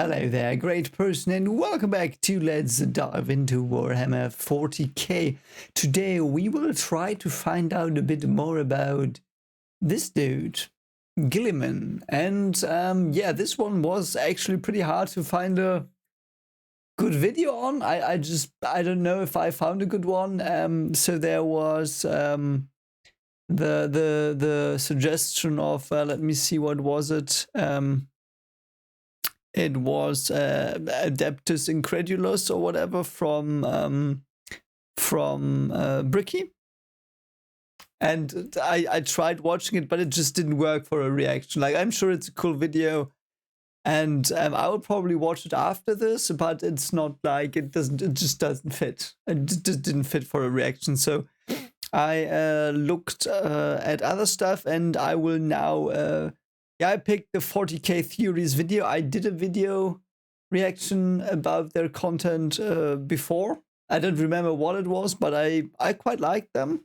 Hello there, great person, and welcome back to Let's Dive into Warhammer 40k. Today we will try to find out a bit more about this dude, Guilliman. And yeah, this one was actually pretty hard to find a good video on. I don't know if I found a good one. So there was the suggestion of let me see, what was it? It was Adeptus Incredulus or whatever from Bricky, and I tried watching it, but it just didn't work for a reaction. Like, I'm sure it's a cool video, and I will probably watch it after this, but it's not like it just doesn't fit. It just didn't fit for a reaction. So I looked at other stuff, and I will now. Yeah, I picked the 40k theories video. I did a video reaction about their content before. I don't remember what it was, but I quite liked them.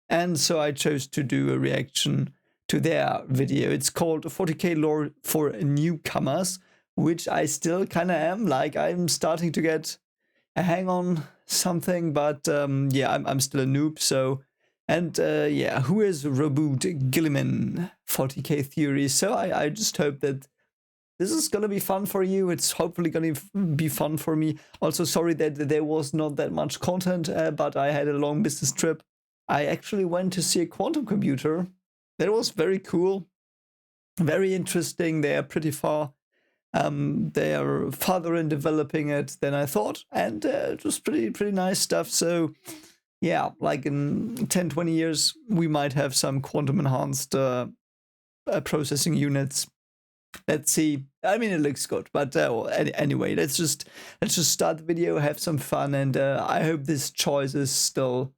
And so I chose to do a reaction to their video. It's called 40k Lore for Newcomers, which I still kind of am. Like, I'm starting to get a hang on something, but yeah, I'm still a noob, so... And yeah, who is Roboute Guilliman, 40k theory? So I just hope that this is going to be fun for you. It's hopefully going to be fun for me. Also, sorry that there was not that much content, but I had a long business trip. I actually went to see a quantum computer. That was very cool, very interesting. They are pretty far. They are farther in developing it than I thought, and it was pretty nice stuff. So... yeah, like in 10-20 years, we might have some quantum-enhanced processing units. Let's see. I mean, it looks good, but anyway, let's just start the video, have some fun, and I hope this choice is still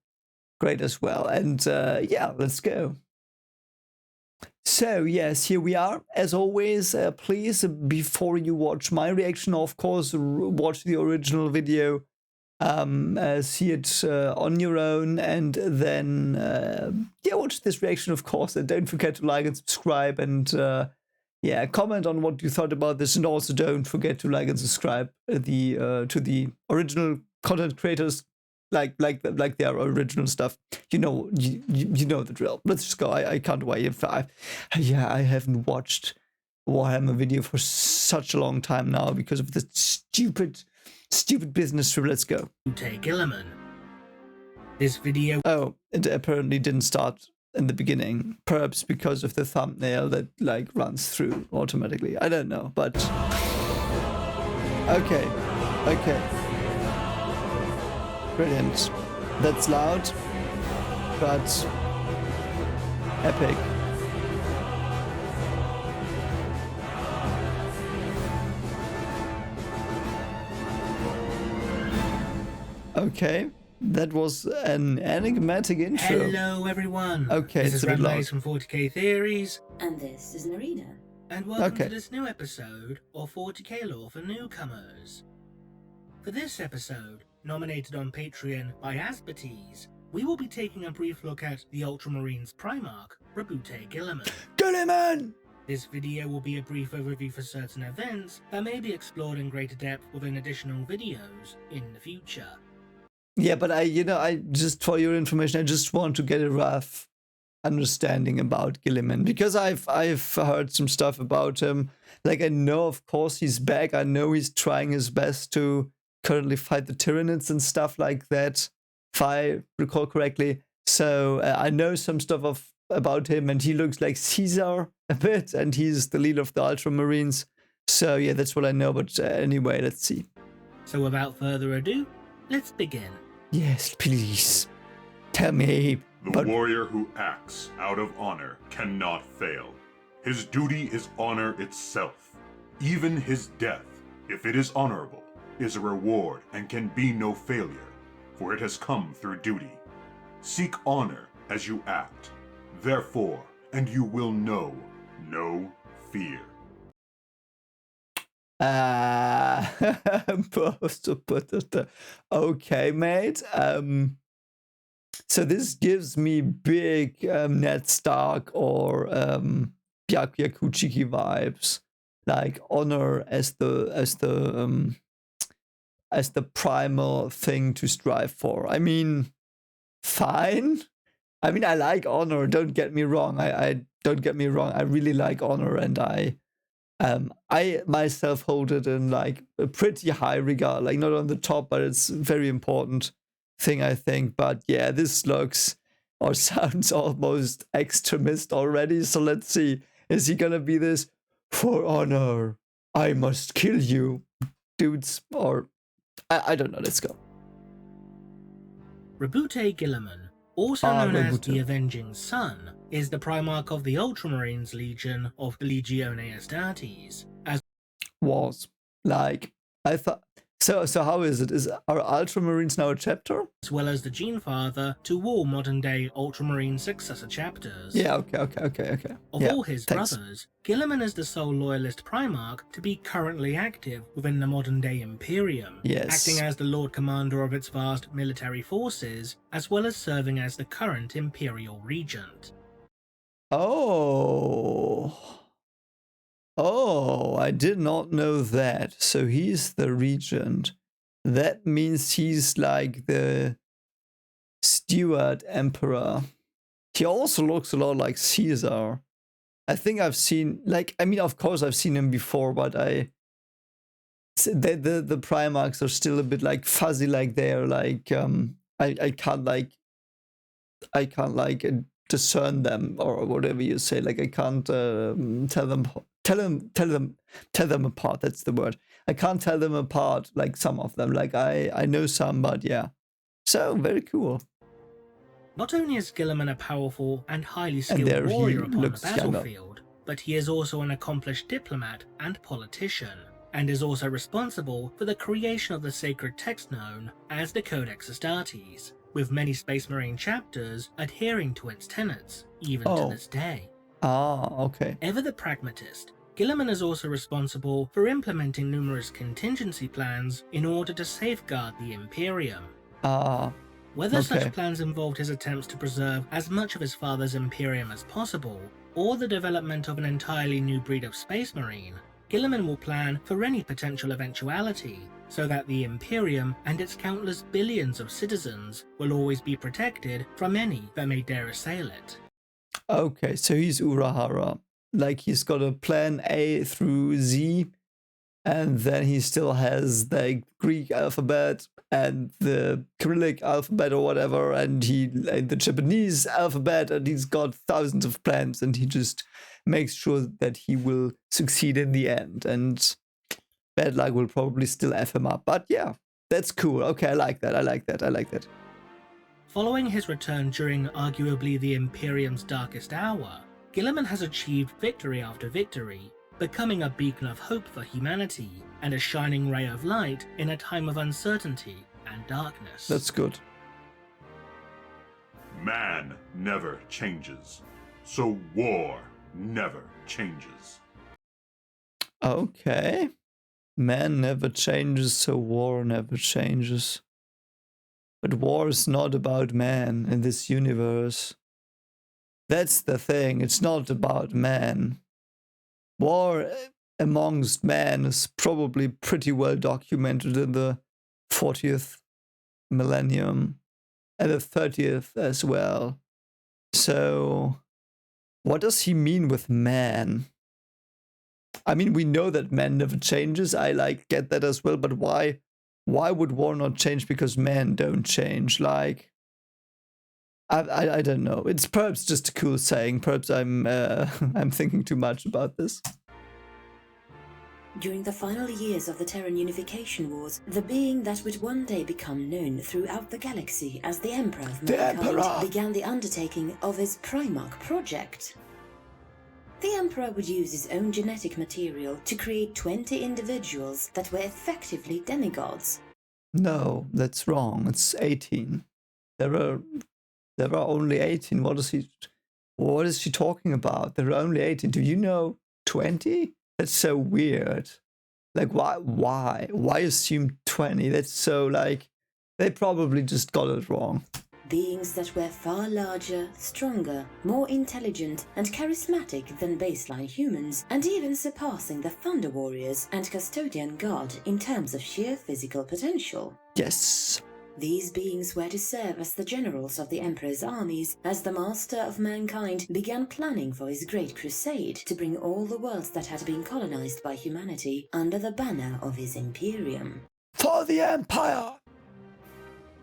great as well. And yeah, let's go. So yes, here we are. As always, please, before you watch my reaction, of course, watch the original video. See it on your own, and then yeah, watch this reaction, of course, and don't forget to like and subscribe, and yeah, comment on what you thought about this, and also don't forget to like and subscribe to the original content creators, like their original stuff. You know the drill. Let's just go. I can't wait. Yeah, I haven't watched Warhammer video for such a long time now because of the stupid business trip. Let's go. Roboute Guilliman. This video... oh, it apparently didn't start in the beginning. Perhaps because of the thumbnail that like runs through automatically. I don't know, but... okay. Brilliant. That's loud, but epic. Okay, that was an enigmatic intro. Hello everyone. Okay, this it's is a bit loud. Red from 40k Theories. And this is an arena. And welcome to this new episode of 40k Lore for Newcomers. For this episode, nominated on Patreon by Asperties, we will be taking a brief look at the Ultramarines Primarch, Roboute Guilliman. Guilliman! This video will be a brief overview for certain events that may be explored in greater depth within additional videos in the future. Yeah, but I just, for your information, I just want to get a rough understanding about Guilliman, because I've heard some stuff about him. Like, I know, of course, he's back. I know he's trying his best to currently fight the Tyranids and stuff like that, if I recall correctly. So I know some stuff about him, and he looks like Caesar a bit, and he's the leader of the Ultramarines. So yeah, that's what I know. But anyway, let's see. So without further ado, let's begin. Yes, please. Tell me. The warrior who acts out of honor cannot fail. His duty is honor itself. Even his death, if it is honorable, is a reward and can be no failure, for it has come through duty. Seek honor as you act. Therefore, and you will know no fear. Okay, mate. So this gives me big Ned Stark or Byakuya Kuchiki vibes. like honor as the primal thing to strive for. I mean, fine. I mean, I like honor. Don't get me wrong. I don't get me wrong. I really like honor, and I myself hold it in like a pretty high regard. Like not on the top, but it's a very important thing, I think. But yeah, this looks or sounds almost extremist already. So let's see. Is he gonna be this for honor? I must kill you, dudes, or I don't know. Let's go. Roboute Guilliman, also known as Roboute. the Avenging Sun, is the Primarch of the Ultramarines Legion of the Legione Astartes, as Was like I thought. So how is it? Is our Ultramarines now a chapter? well as the Gene Father to all modern-day Ultramarine successor chapters. Yeah. Okay. Of Yeah, all his thanks. brothers, Guilliman is the sole loyalist Primarch to be currently active within the modern-day Imperium, Yes. acting as the Lord Commander of its vast military forces, as well as serving as the current Imperial Regent. Oh, I did not know that. So he's the regent. That means he's like the steward emperor. He also looks a lot like Caesar. I think I've seen, like, I mean, of course I've seen him before, but the Primarchs are still a bit like fuzzy, like they're like I can't discern them or whatever you say. Like I can't tell them apart. That's the word. I can't tell them apart like some of them. Like I know some, but yeah. So very cool. Not only is Guilliman a powerful and highly skilled there he warrior upon the looks kind of- battlefield, but he is also an accomplished diplomat and politician, and is also responsible for the creation of the sacred text known as the Codex Astartes, with many Space Marine chapters adhering to its tenets, even to this day. Ah, okay. Ever the pragmatist, Guilliman is also responsible for implementing numerous contingency plans in order to safeguard the Imperium. Ah, Whether okay. such plans involved his attempts to preserve as much of his father's Imperium as possible, or the development of an entirely new breed of Space Marine, Guilliman will plan for any potential eventuality, so that the Imperium and its countless billions of citizens will always be protected from any that may dare assail it. Okay, so he's Urahara. Like he's got a plan A through Z, and then he still has the Greek alphabet and the Cyrillic alphabet or whatever, and the Japanese alphabet, and he's got thousands of plans, and he just makes sure that he will succeed in the end. And bad luck will probably still F him up. But yeah, that's cool. Okay, I like that. Following his return during arguably the Imperium's darkest hour, Guilliman has achieved victory after victory, becoming a beacon of hope for humanity and a shining ray of light in a time of uncertainty and darkness. That's good. Man never changes, so war never changes. Okay. Man never changes, so war never changes. But war is not about man in this universe. That's the thing, it's not about man. War amongst man is probably pretty well documented in the 40th millennium and the 30th as well. So, what does he mean with man? I mean, we know that man never changes. I get that as well, but why would war not change because men don't change? Like, I don't know. It's perhaps just a cool saying. Perhaps I'm thinking too much about this. During the final years of the Terran Unification Wars, the being that would one day become known throughout the galaxy as the Emperor of Mankind began the undertaking of his Primarch project. The Emperor would use his own genetic material to create 20 individuals that were effectively demigods. No, that's wrong. It's 18. There are only 18. What is she talking about? There are only 18. Do you know 20? That's so weird. Like, why assume 20? That's so, like, they probably just got it wrong. beings that were far larger, stronger, more intelligent, and charismatic than baseline humans, and even surpassing the Thunder Warriors and Custodian God in terms of sheer physical potential. Yes. These beings were to serve as the generals of the Emperor's armies as the Master of Mankind began planning for his great crusade to bring all the worlds that had been colonized by humanity under the banner of his Imperium. For the Empire!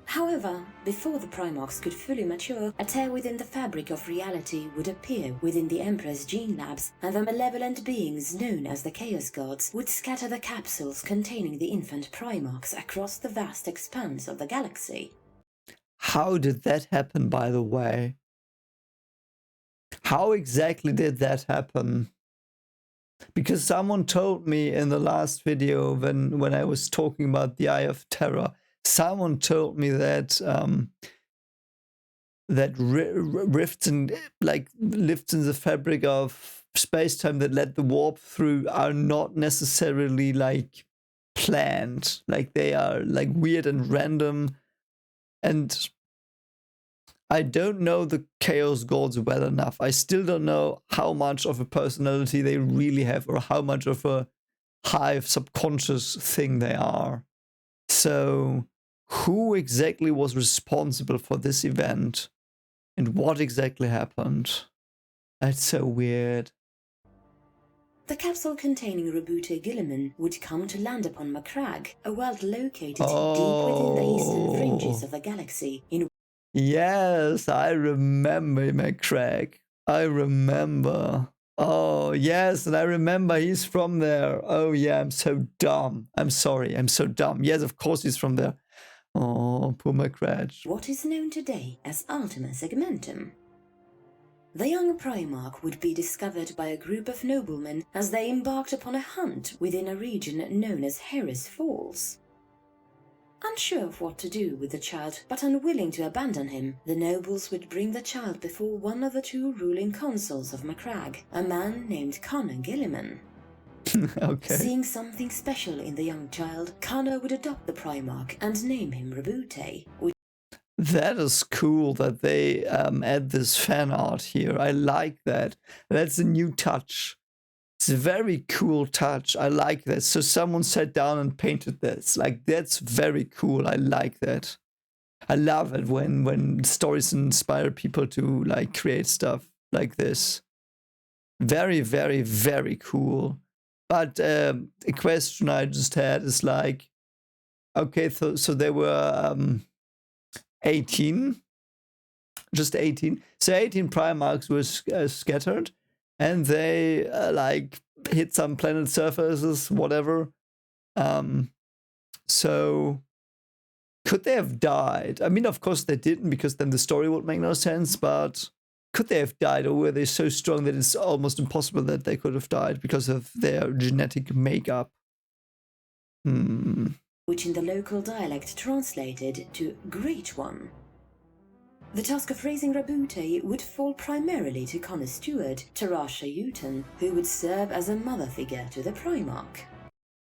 However, before the Primarchs could fully mature, a tear within the fabric of reality would appear within the Emperor's gene labs, and the malevolent beings known as the Chaos Gods would scatter the capsules containing the infant Primarchs across the vast expanse of the galaxy. How did that happen, by the way? How exactly did that happen? Because someone told me in the last video when I was talking about the Eye of Terror, someone told me that rifts in lifts in the fabric of space-time that let the warp through are not necessarily like planned. Like they are like weird and random. And I don't know the Chaos Gods well enough. I still don't know how much of a personality they really have or how much of a hive subconscious thing they are. So who exactly was responsible for this event? And what exactly happened? That's so weird. The capsule containing Roboute Guilliman would come to land upon Macragge, a world located deep within the eastern fringes of the galaxy. Yes, I remember Macragge. I remember. Oh, yes, and I remember he's from there. Oh, yeah, I'm so dumb. I'm sorry, I'm so dumb. Yes, of course he's from there. Oh, poor Macragge. What is known today as Ultima Segmentum. The young Primarch would be discovered by a group of noblemen as they embarked upon a hunt within a region known as Horus Falls. Unsure of what to do with the child, but unwilling to abandon him, the nobles would bring the child before one of the two ruling consuls of Macragge, a man named Connor Guilliman. Okay. Seeing something special in the young child, Connor would adopt the Primarch and name him Roboute. That is cool that they add this fan art here. I like that. That's a new touch. It's a very cool touch. I like that. So someone sat down and painted this. Like, that's very cool. I like that. I love it when stories inspire people to like create stuff like this. Very, very, very cool. But a question I just had is like, okay, so they were 18, just 18. So 18 Primarchs were scattered, and they like hit some planet surfaces, whatever. So could they have died? I mean, of course they didn't, because then the story would make no sense, but could they have died, or were they so strong that it's almost impossible that they could have died because of their genetic makeup? Which in the local dialect translated to Great One. The task of raising Roboute would fall primarily to Connor's steward, Tarasha Uton, who would serve as a mother figure to the Primarch.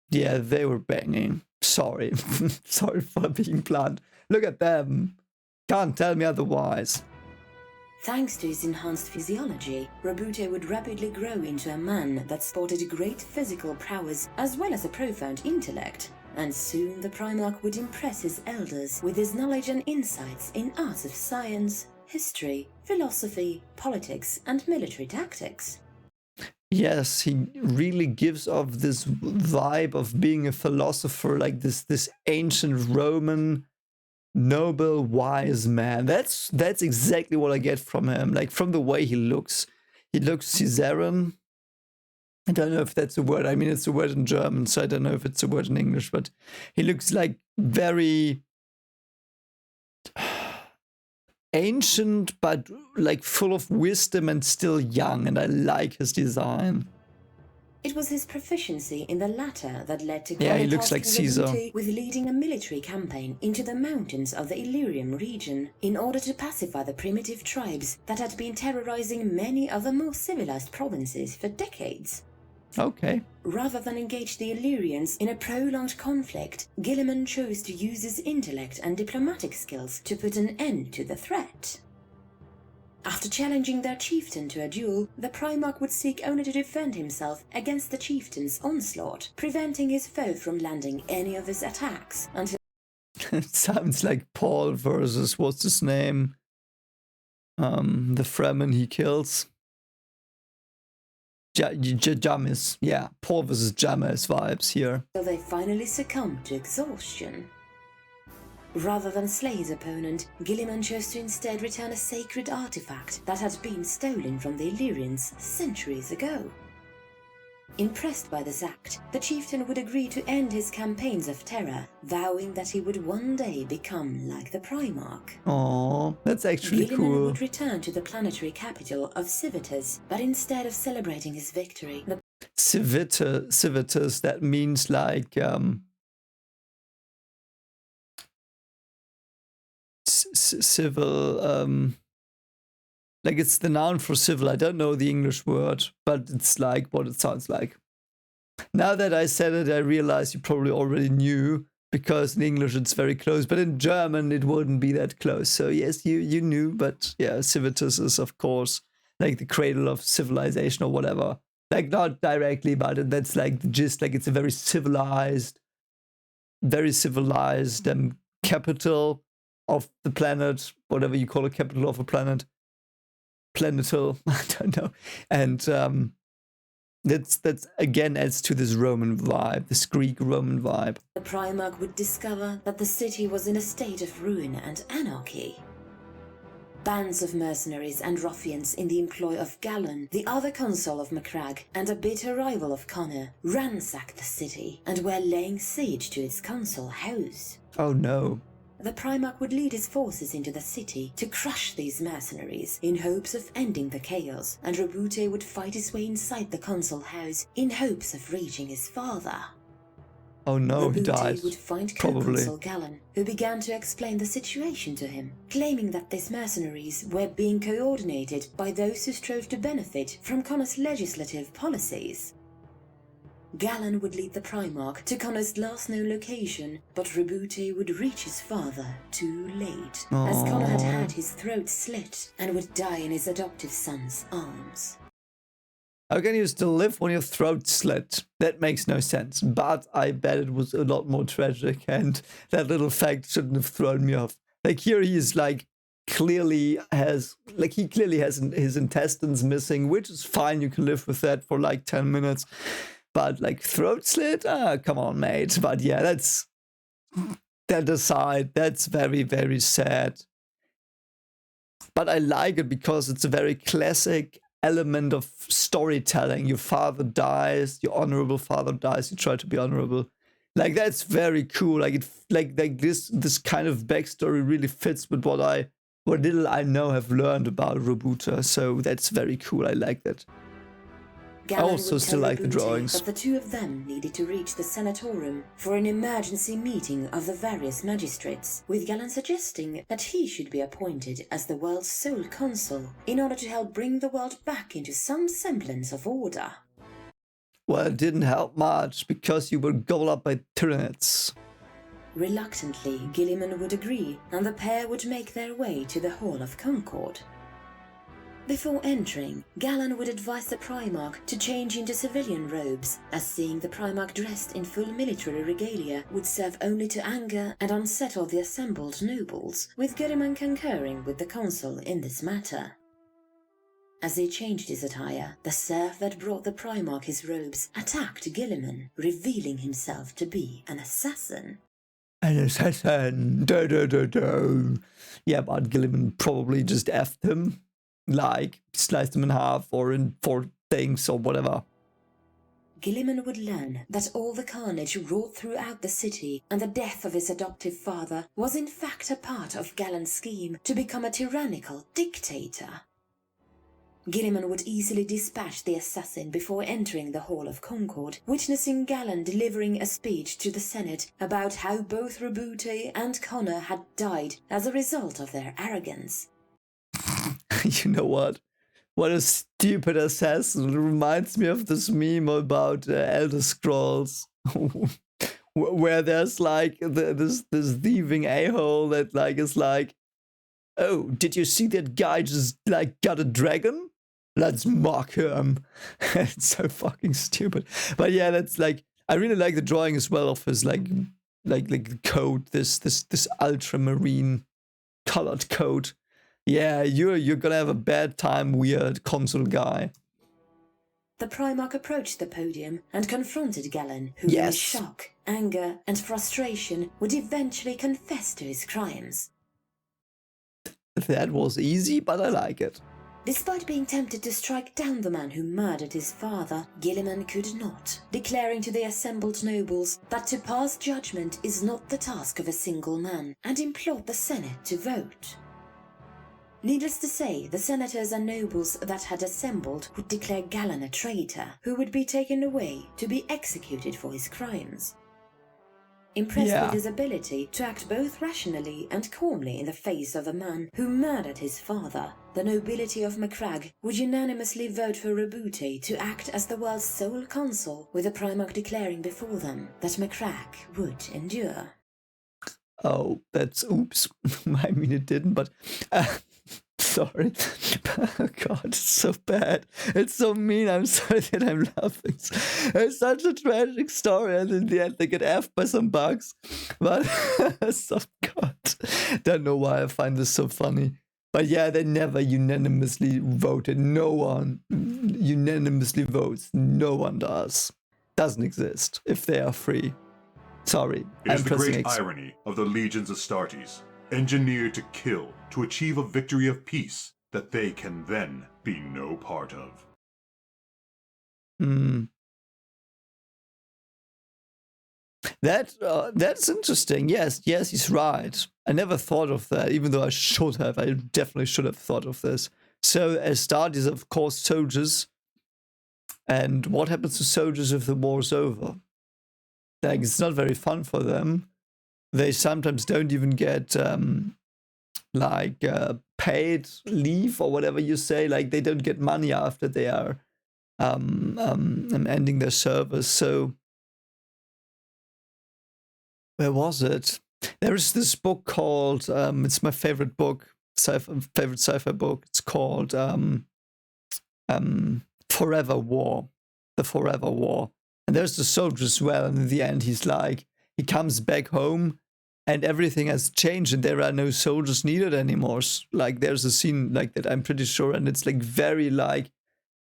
Yeah, they were banging. Sorry. Sorry for being blunt. Look at them. Can't tell me otherwise. Thanks to his enhanced physiology, Roboute would rapidly grow into a man that sported great physical prowess as well as a profound intellect, and soon the Primarch would impress his elders with his knowledge and insights in arts of science, history, philosophy, politics, and military tactics. Yes, he really gives off this vibe of being a philosopher, like this ancient Roman noble, wise man. That's exactly what I get from him. Like, from the way he looks Caesarean. I don't know if that's a word. I mean, it's a word in German, so I don't know if it's a word in English, but he looks like very ancient, but like full of wisdom and still young, and I like his design. It was his proficiency in the latter that led to he looks like Caesar, with leading a military campaign into the mountains of the Illyrium region in order to pacify the primitive tribes that had been terrorizing many of the more civilized provinces for decades. Okay. Rather than engage the Illyrians in a prolonged conflict, Guilliman chose to use his intellect and diplomatic skills to put an end to the threat. After challenging their chieftain to a duel, the Primarch would seek only to defend himself against the chieftain's onslaught, preventing his foe from landing any of his attacks until... It sounds like Paul versus what's his name? The Fremen he kills. Jamis. Yeah, Paul versus Jamis vibes here. they finally succumb to exhaustion. Rather than slay his opponent, Guilliman chose to instead return a sacred artifact that had been stolen from the Illyrians centuries ago. Impressed by this act, the chieftain would agree to end his campaigns of terror, vowing that he would one day become like the Primarch. Oh, that's actually Guilliman cool. would return to the planetary capital of Civitas, but instead of celebrating his victory, the Civitas, that means like civil, like it's the noun for civil. I don't know the English word, but it's like what it sounds like. Now that I said it, I realize you probably already knew, because in English it's very close, but in German it wouldn't be that close. So yes, you knew, but yeah, Civitas is of course like the cradle of civilization or whatever. Like not directly, but that's like the gist. Like it's a very civilized capital of the planet, whatever you call a capital of a planet. Planetal, I don't know. And that's again adds to this Roman vibe, this Greek Roman vibe. The Primarch would discover that the city was in a state of ruin and anarchy. Bands of mercenaries and ruffians in the employ of Galen, the other consul of Macragge, and a bitter rival of Connor, ransacked the city and were laying siege to its consul house. Oh no. The Primarch would lead his forces into the city to crush these mercenaries in hopes of ending the chaos, and Roboute would fight his way inside the consul house in hopes of reaching his father. Oh no, he Roboute died. would find Probably. co-consul Galen, who began to explain the situation to him, claiming that these mercenaries were being coordinated by those who strove to benefit from Connor's legislative policies. Galen would lead the Primarch to Connor's last known location, but Roboute would reach his father too late, as Connor had had his throat slit and would die in his adoptive son's arms. How can you still live when your throat slit? That makes no sense, but I bet it was a lot more tragic, and that little fact shouldn't have thrown me off. Like here he is he clearly has his intestines missing, which is fine, you can live with that for like 10 minutes. But like throat slit? Come on, mate. But yeah, that aside, that's very, very sad. But I like it because it's a very classic element of storytelling. Your father dies, your honorable father dies, you try to be honorable. Like that's very cool. Like this kind of backstory really fits with what little I know have learned about Roboute. So that's very cool. I like that. Galen I also would still tell like the Roboute drawings. that the two of them needed to reach the Senatorium for an emergency meeting of the various magistrates, with Galen suggesting that he should be appointed as the world's sole consul in order to help bring the world back into some semblance of order. Well, it didn't help much because you were gobbled up by tyranids. Reluctantly, Guilliman would agree, and the pair would make their way to the Hall of Concord. Before entering, Galen would advise the Primarch to change into civilian robes, as seeing the Primarch dressed in full military regalia would serve only to anger and unsettle the assembled nobles, with Guilliman concurring with the consul in this matter. As he changed his attire, the serf that brought the Primarch his robes attacked Guilliman, revealing himself to be an assassin. An assassin! Yeah, but Guilliman probably just effed him. Like, sliced him in half or in 4 things or whatever. Guilliman would learn that all the carnage wrought throughout the city and the death of his adoptive father was in fact a part of Galen's scheme to become a tyrannical dictator. Guilliman would easily dispatch the assassin before entering the Hall of Concord, witnessing Galen delivering a speech to the Senate about how both Roboute and Connor had died as a result of their arrogance. You know what? What a stupid assassin. It reminds me of this meme about Elder Scrolls. Where there's like this thieving a-hole that like is like, oh, did you see that guy just like got a dragon? Let's mock him. It's so fucking stupid. But yeah, that's like, I really like the drawing as well of his like the coat, this ultramarine colored coat. Yeah, you're gonna have a bad time, weird console guy. The Primarch approached the podium and confronted Galen, who Yes. in shock, anger, and frustration would eventually confess to his crimes. That was easy, but I like it. Despite being tempted to strike down the man who murdered his father, Guilliman could not, declaring to the assembled nobles that to pass judgment is not the task of a single man, and implored the Senate to vote. Needless to say, the senators and nobles that had assembled would declare Galen a traitor, who would be taken away to be executed for his crimes. Impressed Yeah. with his ability to act both rationally and calmly in the face of the man who murdered his father, the nobility of Macragge would unanimously vote for Roboute to act as the world's sole consul, with the Primarch declaring before them that Macragge would endure. Oh, that's oops. I mean, it didn't, but sorry. Oh God, it's so bad. It's so mean. I'm sorry that I'm laughing. It's such a tragic story, and in the end, they get effed by some bugs. But so God, don't know why I find this so funny. But yeah, they never unanimously voted. No one unanimously votes. No one does. Doesn't exist if they are free. Sorry, It is I'm the pressing great X. irony of the legions Astartes, engineered to kill, to achieve a victory of peace that they can then be no part of. That's interesting. Yes, he's right. I never thought of that, even though I should have. I definitely should have thought of this. So Astartes, of course, soldiers. And what happens to soldiers if the war's over? Like, it's not very fun for them. They sometimes don't even get paid leave or whatever you say. Like, they don't get money after they are ending their service. So where was it? There is this book called it's my favorite book, favorite sci-fi book. It's called Forever War, the Forever War. And there's the soldier as well. And in the end, he comes back home and everything has changed and there are no soldiers needed anymore. Like, there's a scene like that, I'm pretty sure. And it's like very like,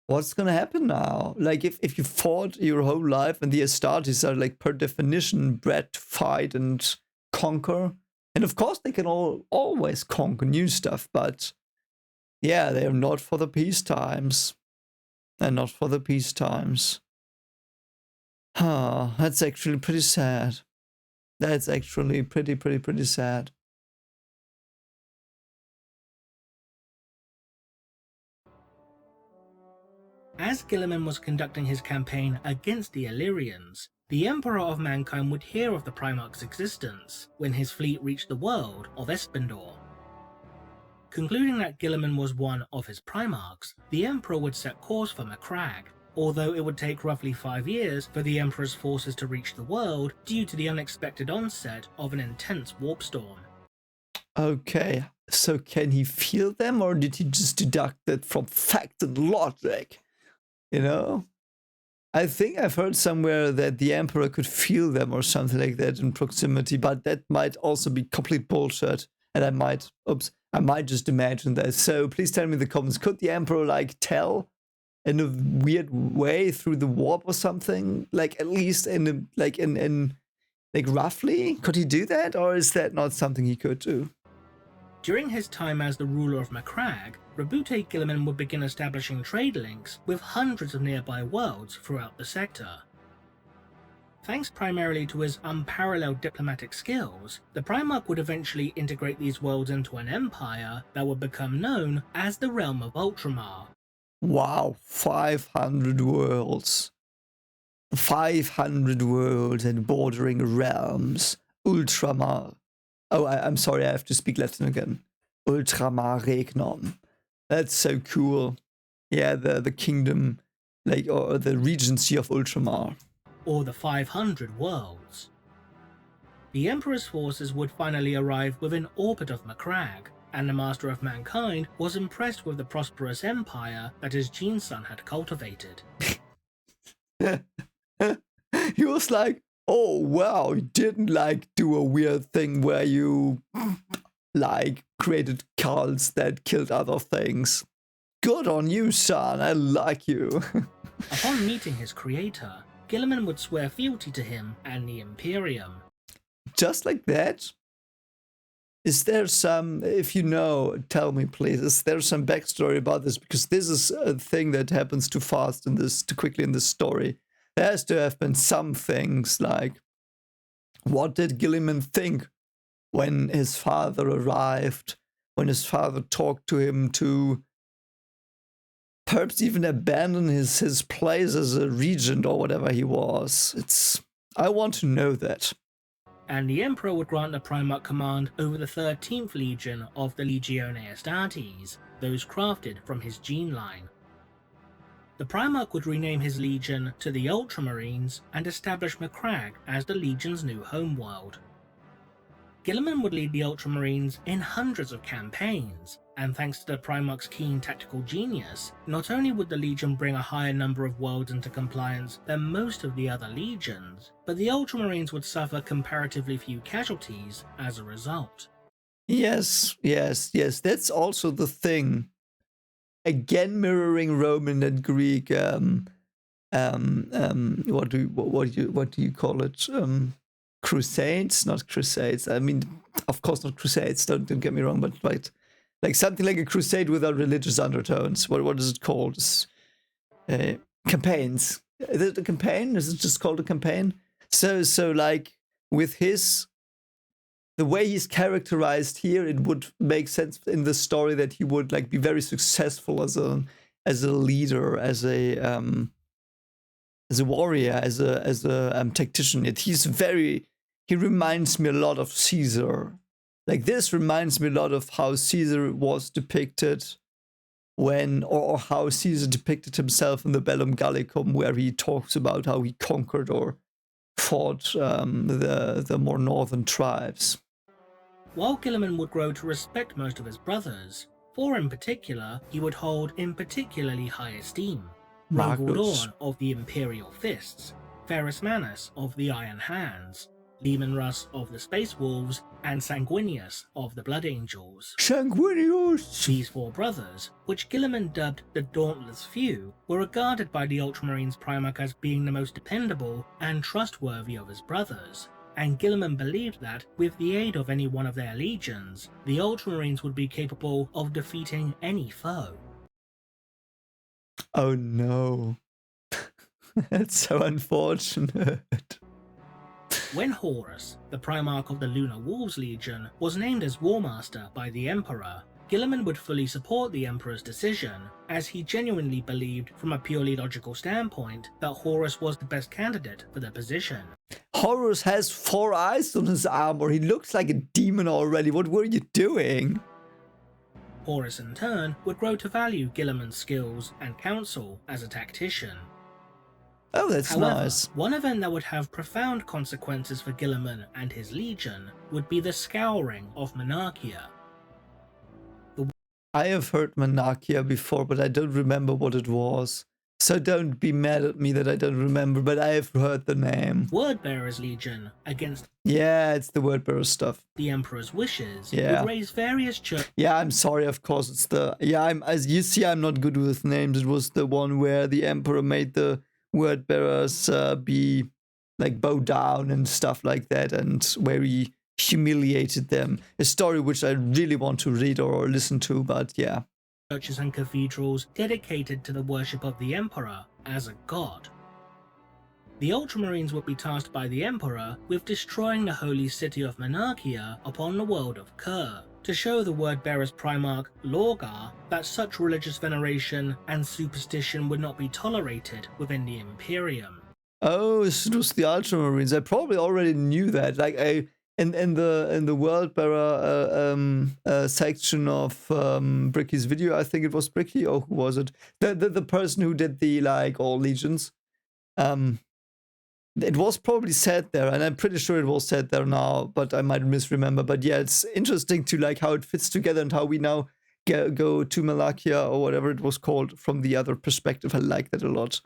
what's going to happen now? Like, if you fought your whole life and the Astartes are like per definition bred to fight and conquer. And of course, they can always conquer new stuff. But yeah, they are not for the peace times. They're not for the peace times. That's actually pretty sad. That's actually pretty sad. As Guilliman was conducting his campaign against the Illyrians, the Emperor of Mankind would hear of the Primarch's existence when his fleet reached the world of Espandor. Concluding that Guilliman was one of his Primarchs, the Emperor would set course for Macragge, although it would take roughly 5 years for the Emperor's forces to reach the world due to the unexpected onset of an intense warp storm. Okay, so can he feel them or did he just deduct it from fact and logic? You know? I think I've heard somewhere that the Emperor could feel them or something like that in proximity, but that might also be complete bullshit. And I might just imagine that. So please tell me in the comments, could the Emperor like tell in a weird way through the warp or something? Like, at least in roughly? Could he do that? Or is that not something he could do? During his time as the ruler of Macragge, Roboute Guilliman would begin establishing trade links with hundreds of nearby worlds throughout the sector. Thanks primarily to his unparalleled diplomatic skills, the Primarch would eventually integrate these worlds into an empire that would become known as the Realm of ULTRAMAR. Wow, 500 worlds. 500 worlds and bordering realms. ULTRAMAR. Oh, I'm sorry, I have to speak Latin again. ULTRAMAR Regnum. That's so cool. the kingdom, like, or the regency of Ultramar. or the 500 worlds. The Emperor's forces would finally arrive within orbit of Macragge, and the Master of Mankind was impressed with the prosperous empire that his gene son had cultivated. He was like, oh wow, you didn't like do a weird thing where you like created cults that killed other things. Good on you, son, I like you. Upon meeting his creator, Guilliman would swear fealty to him and the Imperium. Just like that? Is there some, if you know, tell me please, is there some backstory about this? Because this is a thing that happens too fast in this, too quickly in this story. There has to have been some things like, what did Guilliman think when his father arrived, when his father talked to him to perhaps even abandon his place as a regent or whatever he was. I want to know that. And the Emperor would grant the Primarch command over the 13th Legion of the Legione Astartes, those crafted from his gene line. The Primarch would rename his legion to the Ultramarines and establish Macragge as the Legion's new homeworld. Guilliman would lead the Ultramarines in hundreds of campaigns, and thanks to the Primarch's keen tactical genius, not only would the Legion bring a higher number of worlds into compliance than most of the other legions, but the Ultramarines would suffer comparatively few casualties as a result. Yes, that's also the thing. Again, mirroring Roman and Greek, what do you call it? Crusades, not crusades. I mean, of course not crusades, don't get me wrong, but right, like something like a crusade without religious undertones. What is it called? Campaigns. Is it a campaign? Is it just called a campaign? So like with the way he's characterized here, it would make sense in the story that he would like be very successful as a leader, as a warrior, as a tactician. He reminds me a lot of Caesar. Like this reminds me a lot of how Caesar was depicted or how Caesar depicted himself in the Bellum Gallicum, where he talks about how he conquered or fought the more northern tribes. While Guilliman would grow to respect most of his brothers, four in particular he would hold in particularly high esteem. Roboute of the Imperial Fists, Ferrus Manus of the Iron Hands, Leman Russ of the Space Wolves, and Sanguinius of the Blood Angels. Sanguinius! These four brothers, which Guilliman dubbed the Dauntless Few, were regarded by the Ultramarines Primarch as being the most dependable and trustworthy of his brothers, and Guilliman believed that, with the aid of any one of their legions, the Ultramarines would be capable of defeating any foe. Oh no. That's so unfortunate. When Horus, the Primarch of the Lunar Wolves Legion, was named as War Master by the Emperor, Guilliman would fully support the Emperor's decision, as he genuinely believed from a purely logical standpoint that Horus was the best candidate for the position. Horus has 4 eyes on his armor. He looks like a demon already. What were you doing? Horus in turn would grow to value Guilliman's skills and counsel as a tactician. Oh, that's However, nice. one event that would have profound consequences for Guilliman and his legion would be the Scouring of Monarchia. I have heard Monarchia before, but I don't remember what it was. So don't be mad at me that I don't remember, but I have heard the name. Wordbearer's Legion, against it's the Wordbearer stuff. the Emperor's wishes, would raise various churches. Yeah, I'm sorry, of course, it's the... as you see, I'm not good with names. It was the one where the Emperor made the Wordbearers be, like, bow down and stuff like that, and where he humiliated them. A story which I really want to read or listen to, but yeah. Churches and cathedrals dedicated to the worship of the Emperor as a god. The Ultramarines would be tasked by the Emperor with destroying the holy city of Monarchia upon the world of Kur, to show the Wordbearer's Primarch, Lorgar, that such religious veneration and superstition would not be tolerated within the Imperium. Oh, it was the Ultramarines. I probably already knew that. Like, in the World Bearer section of Bricky's video, I think it was Bricky, or who was it? The person who did the like all legions. It was probably said there, and I'm pretty sure it was said there now, but I might misremember. But yeah, it's interesting to like how it fits together and how we now go to Malakia or whatever it was called from the other perspective. I like that a lot.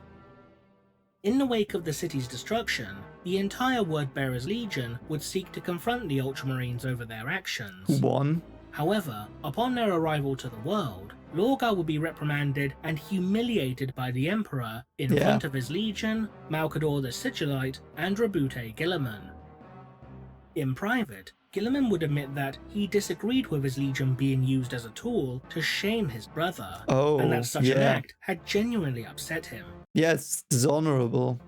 In the wake of the city's destruction, the entire Wordbearer's Legion would seek to confront the Ultramarines over their actions. Who won? However, upon their arrival to the world, Lorgar would be reprimanded and humiliated by the Emperor in front of his Legion, Malcador the Sigillite, and Roboute Guilliman. In private, Guilliman would admit that he disagreed with his Legion being used as a tool to shame his brother, and that such an act had genuinely upset him. Yeah, it's dishonorable.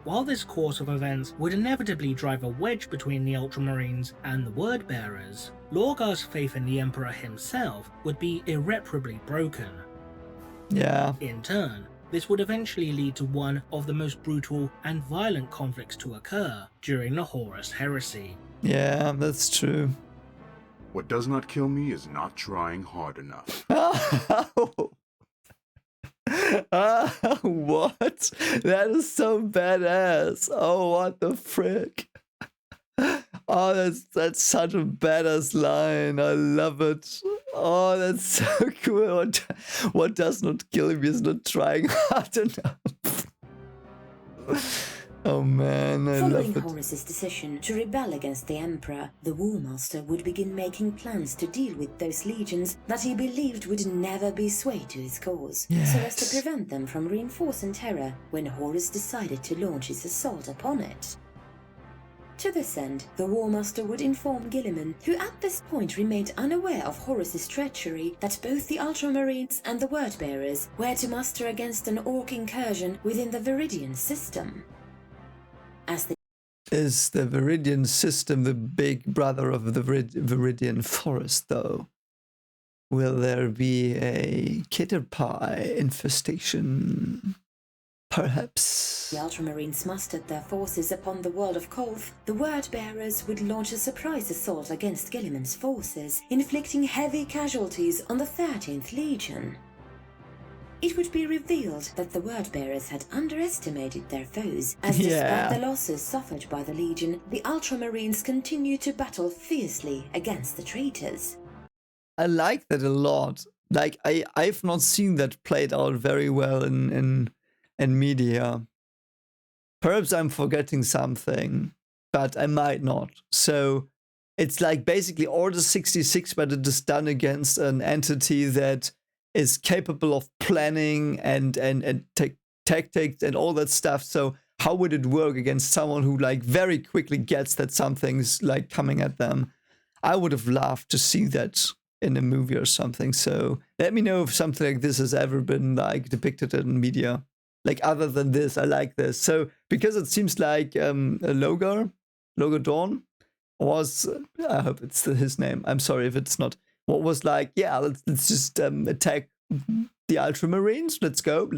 While this course of events would inevitably drive a wedge between the Ultramarines and the Wordbearers, Lorgar's faith in the Emperor himself would be irreparably broken. Yeah. In turn, this would eventually lead to one of the most brutal and violent conflicts to occur during the Horus Heresy. Yeah, that's true. What does not kill me is not trying hard enough. What? That is so badass. Oh, what the frick? Oh, that's such a badass line. I love it. Oh, that's so cool. What does not kill me is not trying hard enough. Oh man, I love Following it. Horus's decision to rebel against the Emperor, the Warmaster would begin making plans to deal with those legions that he believed would never be swayed to his cause, so as to prevent them from reinforcing terror when Horus decided to launch his assault upon it. To this end, the Warmaster would inform Guilliman, who at this point remained unaware of Horus's treachery, that both the Ultramarines and the Wordbearers were to muster against an Orc incursion within the Viridian system. Is the Viridian system the big brother of the Viridian forest, though? Will there be a kitten pie infestation? Perhaps. The Ultramarines mustered their forces upon the world of Kolth. The Wordbearers would launch a surprise assault against Guilliman's forces, inflicting heavy casualties on the 13th Legion. It would be revealed that the Wordbearers had underestimated their foes, as despite the losses suffered by the Legion, the Ultramarines continued to battle fiercely against the traitors. I like that a lot. Like, I've not seen that played out very well in media. Perhaps I'm forgetting something, but I might not. So it's like basically Order 66, but it is done against an entity that is capable of planning and tactics and all that stuff. So how would it work against someone who like very quickly gets that something's like coming at them? I would have loved to see that in a movie or something. So let me know if something like this has ever been like depicted in media. Like other than this, I like this. So because it seems like Logar Dawn was, I hope it's his name. I'm sorry if it's not. What was like, yeah, let's just attack the Ultramarines. Let's go.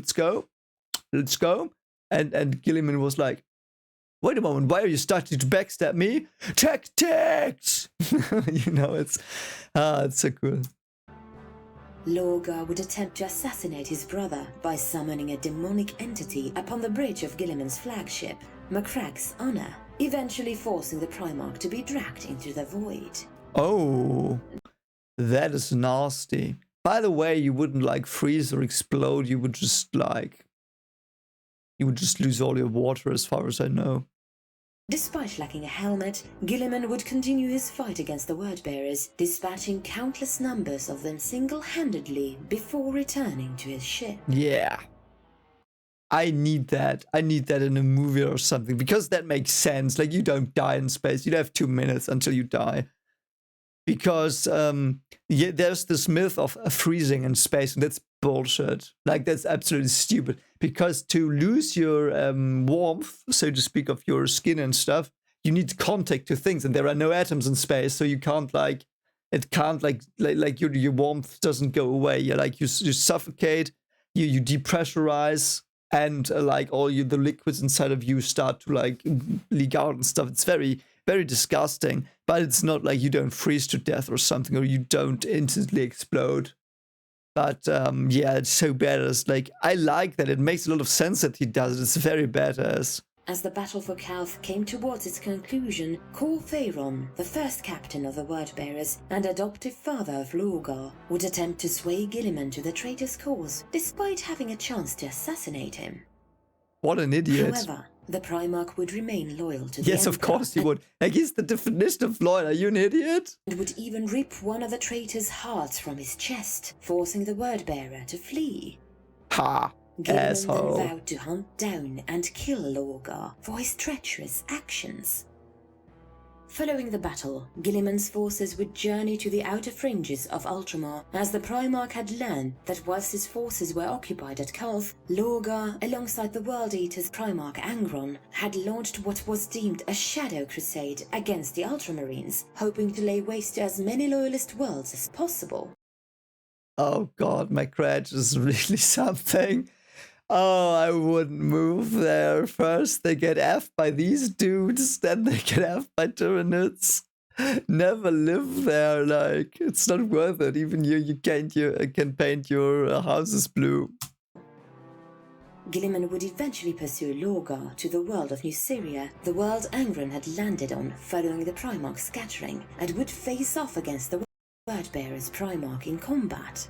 And Guilliman was like, wait a moment, why are you starting to backstab me? Tactics! You know, it's so cool. Lorgar would attempt to assassinate his brother by summoning a demonic entity upon the bridge of Guilliman's flagship, Macragge's honor, eventually forcing the Primarch to be dragged into the void. Oh, that is nasty. By the way, you wouldn't like freeze or explode, you would just lose all your water as far as I know. Despite lacking a helmet, Guilliman would continue his fight against the Wordbearers, dispatching countless numbers of them single-handedly before returning to his ship. Yeah. I need that. I need that in a movie or something, because that makes sense. Like, you don't die in space. You have 2 minutes until you die. Because there's this myth of freezing in space, and that's bullshit. Like, that's absolutely stupid. Because to lose your warmth, so to speak, of your skin and stuff, you need contact to things, and there are no atoms in space, so you can't like your warmth doesn't go away. You suffocate, you depressurize, and like all the liquids inside of you start to like leak out and stuff. It's very, very disgusting, but it's not like you don't freeze to death or something, or you don't instantly explode. But yeah, it's so badass. Like, I like that. It makes a lot of sense that he does it. It's very badass. As the battle for Calth came towards its conclusion, Cor Pharaon, the first captain of the Wordbearers and adoptive father of Lorgar, would attempt to sway Guilliman to the traitor's cause, despite having a chance to assassinate him. What an idiot. However, the Primarch would remain loyal to the Yes, of course he would. Like, he's the definition of loyal. Are you an idiot? And would even rip one of the traitor's hearts from his chest, forcing the Wordbearer to flee. Ha! Guilliman Asshole. then vowed to hunt down and kill Lorgar for his treacherous actions. Following the battle, Guilliman's forces would journey to the outer fringes of Ultramar, as the Primarch had learned that whilst his forces were occupied at Calth, Lorgar, alongside the World Eater's Primarch Angron, had launched what was deemed a shadow crusade against the Ultramarines, hoping to lay waste to as many loyalist worlds as possible. Oh god, Macragge is really something. Oh, I wouldn't move there. First they get effed by these dudes, then they get effed by Tyranids. Never live there, like, it's not worth it. Even you can paint your houses blue. Guilliman would eventually pursue Lorgar to the world of New Syria, the world Angron had landed on following the Primarch's scattering, and would face off against the Wordbearer's Primarch in combat.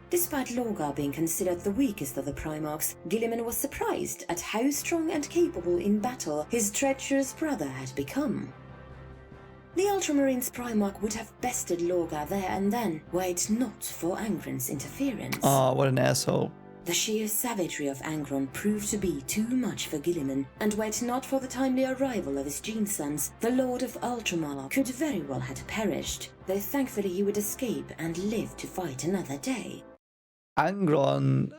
Despite Lorgar being considered the weakest of the Primarchs, Guilliman was surprised at how strong and capable in battle his treacherous brother had become. The Ultramarines' Primarch would have bested Lorgar there and then, were it not for Angron's interference. Oh, what an asshole. The sheer savagery of Angron proved to be too much for Guilliman, and were it not for the timely arrival of his gene-sons, the Lord of Ultramar could very well have perished, though thankfully he would escape and live to fight another day. Angron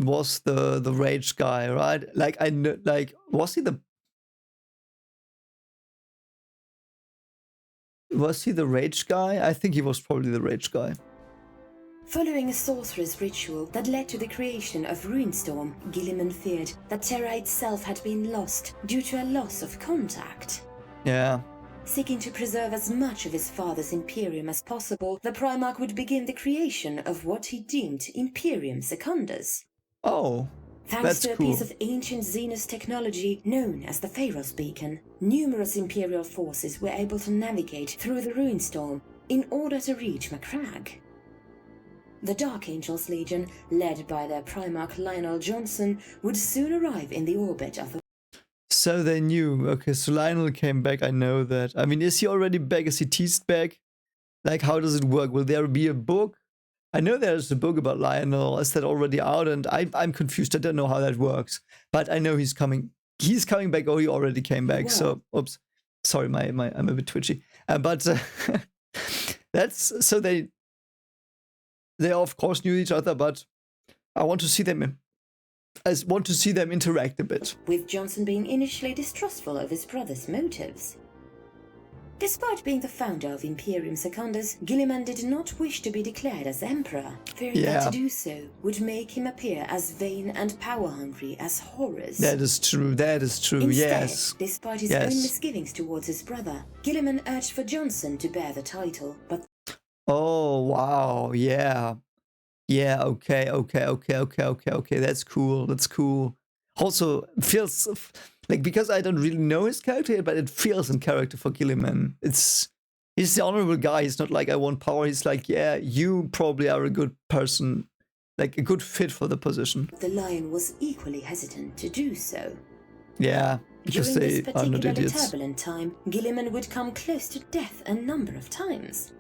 was the rage guy, right? Like, I know, like, was he the rage guy? I think he was probably the rage guy. Following a sorcerer's ritual that led to the creation of Ruinstorm, Guilliman feared that Terra itself had been lost due to a loss of contact. Yeah. Seeking to preserve as much of his father's Imperium as possible, the Primarch would begin the creation of what he deemed Imperium Secundus. Oh, Thanks that's to a cool. piece of ancient Xenos technology known as the Pharos Beacon, numerous Imperial forces were able to navigate through the Ruinstorm in order to reach Macragge. The Dark Angels Legion, led by their Primarch Lionel Johnson, would soon arrive in the orbit of the... So they knew. Okay, so Lionel came back, I know that. I mean, is he already back? Is he teased back? Like, how does it work? Will there be a book? I know there's a book about Lionel. Is that already out? And I'm confused. I don't know how that works. But I know he's coming. He's coming back, or he already came back. Wow. So, oops. Sorry, I'm a bit twitchy. But that's... So they of course knew each other, but I want to see them interact a bit. with Johnson being initially distrustful of his brother's motives. Despite being the founder of Imperium Secundus, Guilliman did not wish to be declared as Emperor, fearing that to do so would make him appear as vain and power-hungry as Horus. That is true, Instead, yes. despite his own misgivings towards his brother, Guilliman urged for Johnson to bear the title, but Oh, wow, yeah. Yeah, okay, that's cool. Also, feels, like, because I don't really know his character, but it feels in character for Guilliman. He's the honorable guy, he's not like, I want power, he's like, yeah, you probably are a good person, like, a good fit for the position. the Lion was equally hesitant to do so. Yeah, because During this they are not particularly idiots. turbulent time, Guilliman would come close to death a number of times.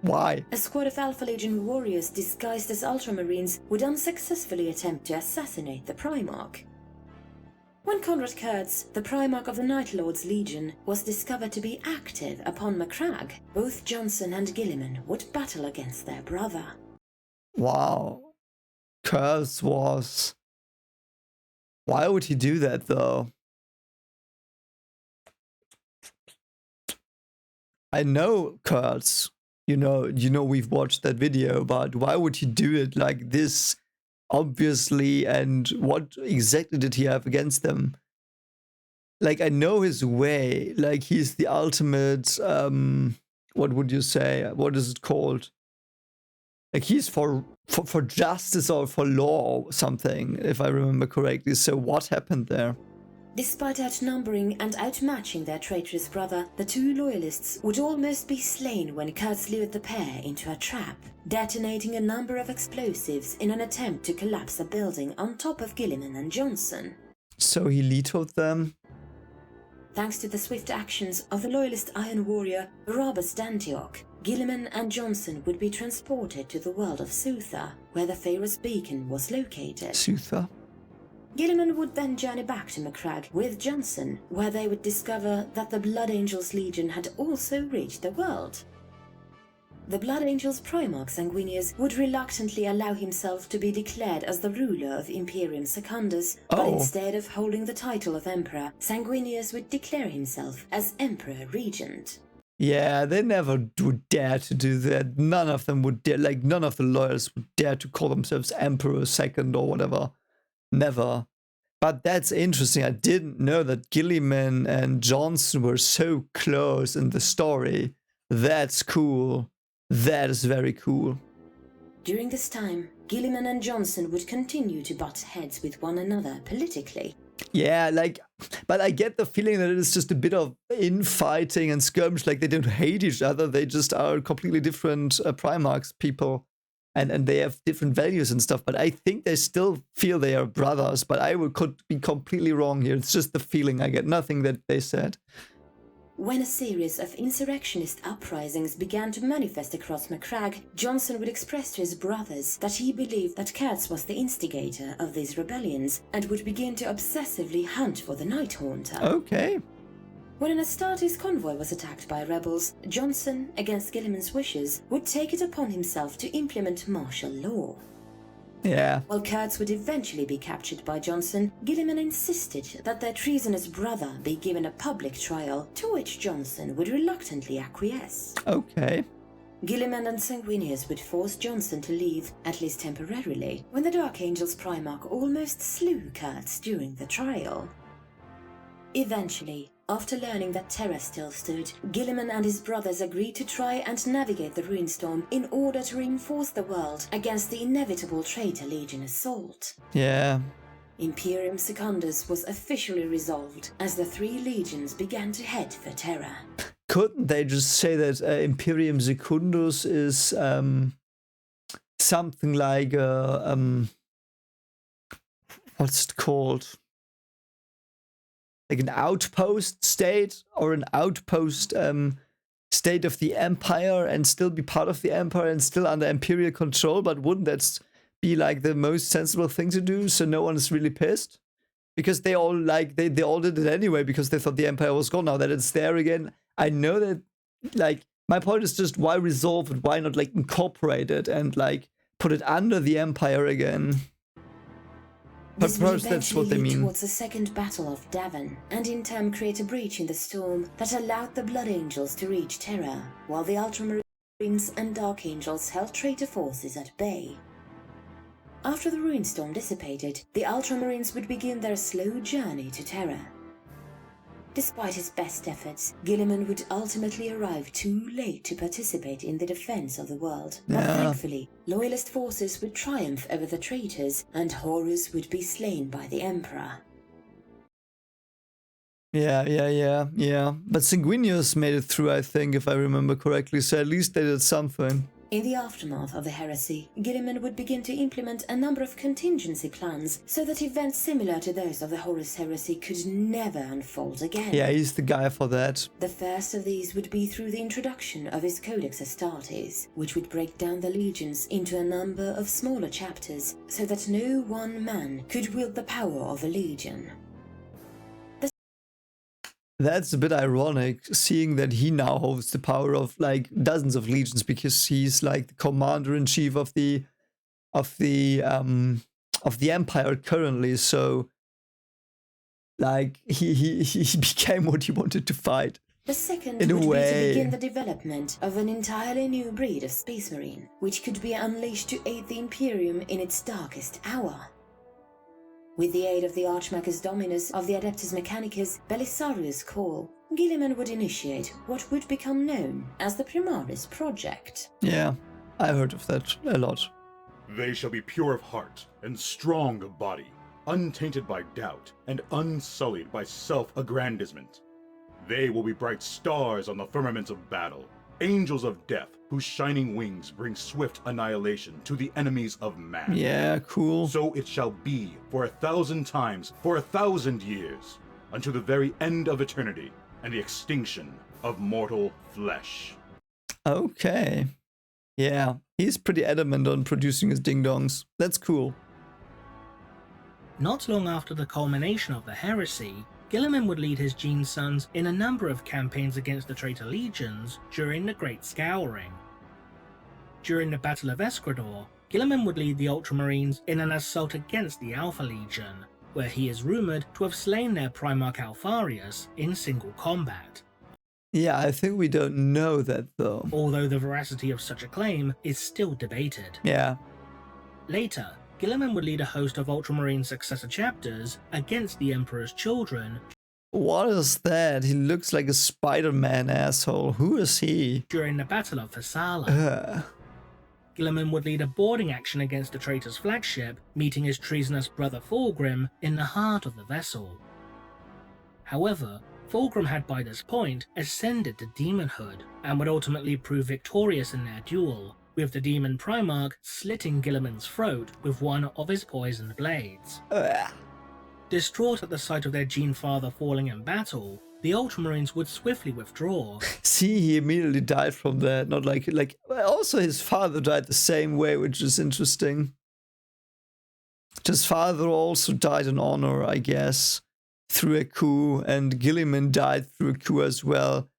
Why? A squad of Alpha Legion warriors disguised as Ultramarines would unsuccessfully attempt to assassinate the Primarch. When Conrad Kurtz, the Primarch of the Night Lord's Legion, was discovered to be active upon Macragge, both Johnson and Guilliman would battle against their brother. Wow. Kurtz was... Why would he do that, though? I know Kurtz. You know, we've watched that video, but why would he do it like this, obviously, and what exactly did he have against them? like, I know his way. Like, he's the ultimate, what would you say? What is it called? Like, he's for justice or for law or something, if I remember correctly. So what happened there? Despite outnumbering and outmatching their traitorous brother, the two loyalists would almost be slain when Kurtz lured the pair into a trap, detonating a number of explosives in an attempt to collapse a building on top of Guilliman and Johnson. So he vetoed them? Thanks to the swift actions of the loyalist Iron Warrior Roboute Guilliman, Guilliman and Johnson would be transported to the world of Sutha, where the Pharaoh's beacon was located. Sutha? Guilliman would then journey back to Macragge with Johnson, where they would discover that the Blood Angels Legion had also reached the world. The Blood Angels Primarch Sanguinius would reluctantly allow himself to be declared as the ruler of Imperium Secundus, but instead of holding the title of Emperor, Sanguinius would declare himself as Emperor Regent. Yeah, they never would dare to do that. None of them would dare, like, none of the lawyers would dare to call themselves Emperor Second or whatever. Never. But that's interesting. I didn't know that Guilliman and Johnson were so close in the story. That's cool. That is very cool. During this time, Guilliman and Johnson would continue to butt heads with one another politically. Yeah, like, but I get the feeling that it is just a bit of infighting and skirmish. Like, they don't hate each other. They just are completely different Primarchs people. And they have different values and stuff, but I think they still feel they are brothers, but could be completely wrong here. It's just the feeling I get, nothing that they said. When a series of insurrectionist uprisings began to manifest across Macragge, Johnson would express to his brothers that he believed that Kurtz was the instigator of these rebellions and would begin to obsessively hunt for the Night Haunter. Okay. When an Astartes convoy was attacked by rebels, Johnson, against Guilliman's wishes, would take it upon himself to implement martial law. Yeah. While Kurtz would eventually be captured by Johnson, Guilliman insisted that their treasonous brother be given a public trial, to which Johnson would reluctantly acquiesce. Okay. Guilliman and Sanguinius would force Johnson to leave, at least temporarily, when the Dark Angels Primarch almost slew Kurtz during the trial. Eventually, after learning that Terra still stood, Guilliman and his brothers agreed to try and navigate the Ruinstorm in order to reinforce the world against the inevitable Traitor Legion assault. Yeah. Imperium Secundus was officially resolved as the three legions began to head for Terra. Couldn't they just say that Imperium Secundus is something like what's it called? Like an outpost state or an outpost state of the Empire and still be part of the Empire and still under Imperial control, but wouldn't that be like the most sensible thing to do so no one is really pissed? Because they all like they all did it anyway because they thought the Empire was gone. Now that it's there again, I know that, like, my point is just why resolve it? Why not like incorporate it and like put it under the Empire again? But This would perhaps that's what they eventually lead mean. towards the Second Battle of Davin, and in turn create a breach in the storm that allowed the Blood Angels to reach Terra, while the Ultramarines and Dark Angels held traitor forces at bay. After the Ruinstorm dissipated, the Ultramarines would begin their slow journey to Terra. Despite his best efforts, Guilliman would ultimately arrive too late to participate in the defense of the world. But thankfully, Loyalist forces would triumph over the traitors, and Horus would be slain by the Emperor. Yeah. But Sanguinius made it through, I think, if I remember correctly, so at least they did something. In the aftermath of the heresy, Guilliman would begin to implement a number of contingency plans so that events similar to those of the Horus Heresy could never unfold again. Yeah, he's the guy for that. The first of these would be through the introduction of his Codex Astartes, which would break down the legions into a number of smaller chapters so that no one man could wield the power of a legion. That's a bit ironic, seeing that he now holds the power of like dozens of legions because he's like the commander-in-chief of the Empire currently. So, like, he became what he wanted to fight. The second In a would be way. to begin the development of an entirely new breed of Space Marine, which could be unleashed to aid the Imperium in its darkest hour. With the aid of the Archmachus Dominus of the Adeptus Mechanicus Belisarius Call, Guilliman would initiate what would become known as the Primaris Project. Yeah, I heard of that a lot. They shall be pure of heart and strong of body, untainted by doubt and unsullied by self-aggrandizement. They will be bright stars on the firmament of battle, angels of death whose shining wings bring swift annihilation to the enemies of man. Yeah, cool. So it shall be for 1,000 times, for 1,000 years, unto the very end of eternity and the extinction of mortal flesh. Okay. Yeah, he's pretty adamant on producing his ding-dongs. That's cool. Not long after the culmination of the heresy, Guilliman would lead his Gene Sons in a number of campaigns against the traitor legions during the Great Scouring. During the Battle of Escrador, Guilliman would lead the Ultramarines in an assault against the Alpha Legion, where he is rumoured to have slain their Primarch Alfarius in single combat. Yeah, I think we don't know that though. Although the veracity of such a claim is still debated. Yeah. Later, Guilliman would lead a host of Ultramarine successor chapters against the Emperor's children. What is that? He looks like a Spider-Man asshole. Who is he? During the Battle of Thessala. Guilliman would lead a boarding action against the traitor's flagship, meeting his treasonous brother Fulgrim in the heart of the vessel. However, Fulgrim had by this point ascended to demonhood, and would ultimately prove victorious in their duel, with the demon Primarch slitting Guilliman's throat with one of his poisoned blades. Distraught at the sight of their Gene Father falling in battle, the Ultramarines would swiftly withdraw. See, he immediately died from that. Not like also his father died the same way, which is interesting. His father also died in honor, I guess, through a coup, and Guilliman died through a coup as well.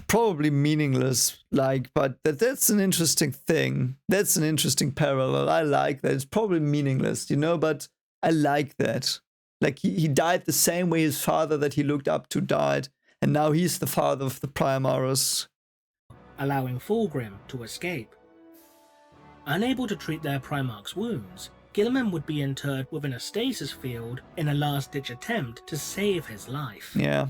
Probably meaningless, but that's an interesting thing. That's an interesting parallel. I like that. It's probably meaningless, but I like that. Like, he died the same way his father that he looked up to died, and now he's the father of the Primaris. Allowing Fulgrim to escape. Unable to treat their Primarch's wounds, Guilliman would be interred within a stasis field in a last-ditch attempt to save his life. Yeah.